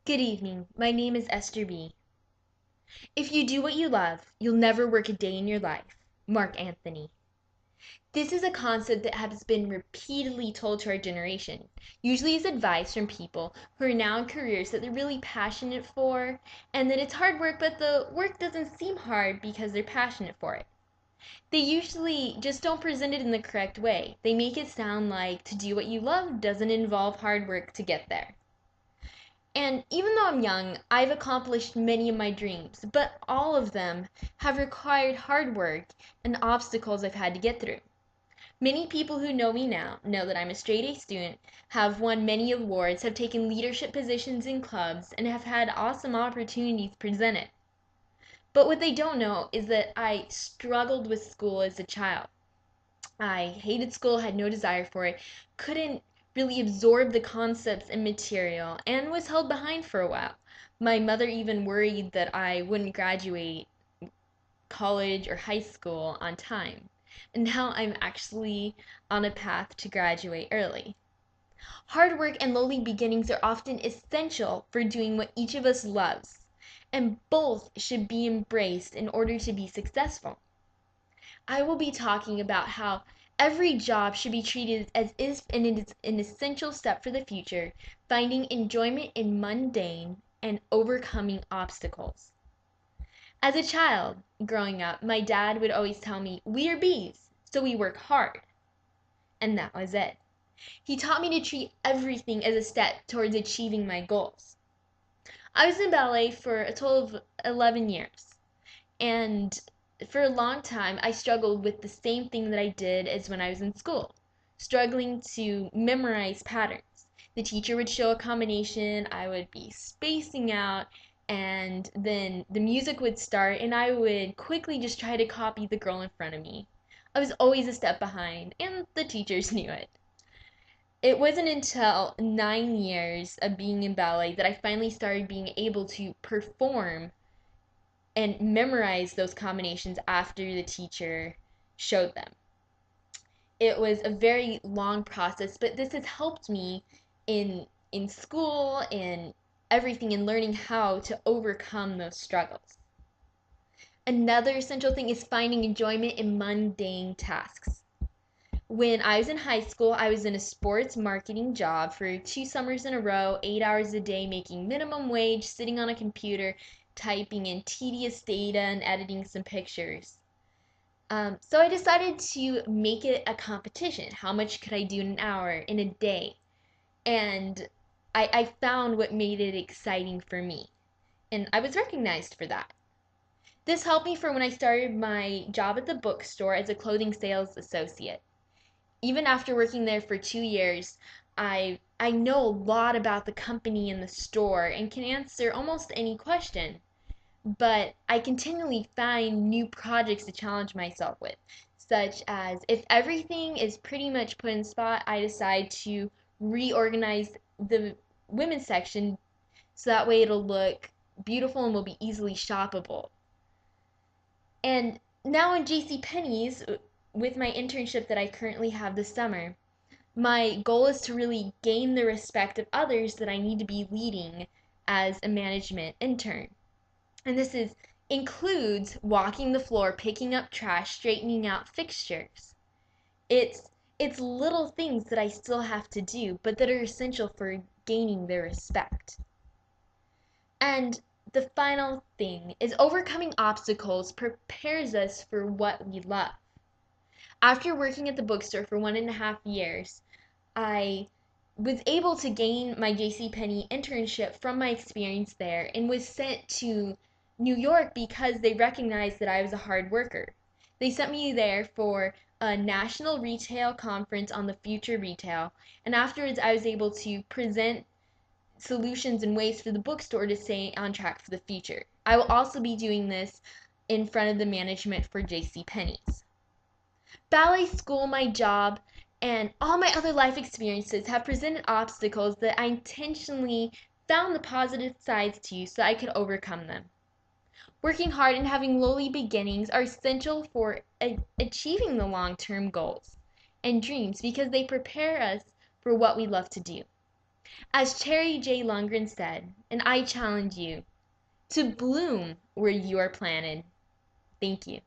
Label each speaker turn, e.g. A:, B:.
A: Good evening. My name is Esther B. If you do what you love, you'll never work a day in your life. Mark Anthony. This is a concept that has been repeatedly told to our generation, usually as advice from people who are now in careers that they're really passionate for, and that it's hard work, but the work doesn't seem hard because they're passionate for it. They usually just don't present it in the correct way. They make it sound like to do what you love doesn't involve hard work to get there. And even though I'm young, I've accomplished many of my dreams, but all of them have required hard work and obstacles I've had to get through. Many people who know me now know that I'm a straight A student, have won many awards, have taken leadership positions in clubs, and have had awesome opportunities presented. But what they don't know is that I struggled with school as a child. I hated school, had no desire for it, couldn't really absorb the concepts and material, and was held behind for a while. My mother even worried that I wouldn't graduate college or high school on time. And now I'm actually on a path to graduate early. Hard work and lowly beginnings are often essential for doing what each of us loves, and both should be embraced in order to be successful. I will be talking about how every job should be treated as if it is an essential step for the future, finding enjoyment in mundane and overcoming obstacles. As a child growing up, my dad would always tell me, "We are bees, so we work hard." And that was it. He taught me to treat everything as a step towards achieving my goals. I was in ballet for a total of 11 years. And for a long time, I struggled with the same thing that I did as when I was in school, struggling to memorize patterns. The teacher would show a combination, I would be spacing out, and then the music would start, and I would quickly just try to copy the girl in front of me. I was always a step behind, and the teachers knew it. It wasn't until 9 years of being in ballet that I finally started being able to perform and memorize those combinations after the teacher showed them. It was a very long process, but this has helped me in school and everything in learning how to overcome those struggles. Another essential thing is finding enjoyment in mundane tasks. When I was in high school, I was in a sports marketing job for 2 summers in a row, 8 hours a day, making minimum wage, sitting on a computer, typing in tedious data and editing some pictures. So I decided to make it a competition. How much could I do in an hour, in a day? And I found what made it exciting for me. And I was recognized for that. This helped me for when I started my job at the bookstore as a clothing sales associate. Even after working there for 2 years, I know a lot about the company and the store and can answer almost any question. But I continually find new projects to challenge myself with, such as if everything is pretty much put in spot, I decide to reorganize the women's section so that way it'll look beautiful and will be easily shoppable. And now in JCPenney's, with my internship that I currently have this summer, my goal is to really gain the respect of others that I need to be leading as a management intern. And this is includes walking the floor, picking up trash, straightening out fixtures. It's it's little things that I still have to do, but that are essential for gaining their respect. And the final thing is overcoming obstacles prepares us for what we love. After working at the bookstore for 1.5 years, I was able to gain my JCPenney internship from my experience there and was sent to New York because they recognized that I was a hard worker. They sent me there for a national retail conference on the future retail, and afterwards I was able to present solutions and ways for the bookstore to stay on track for the future. I will also be doing this in front of the management for JCPenney's. Ballet school, my job, and all my other life experiences have presented obstacles that I intentionally found the positive sides to so I could overcome them. Working hard and having lowly beginnings are essential for achieving the long term goals and dreams because they prepare us for what we love to do. As Cherry J. Lundgren said, and I challenge you to bloom where you are planted. Thank you.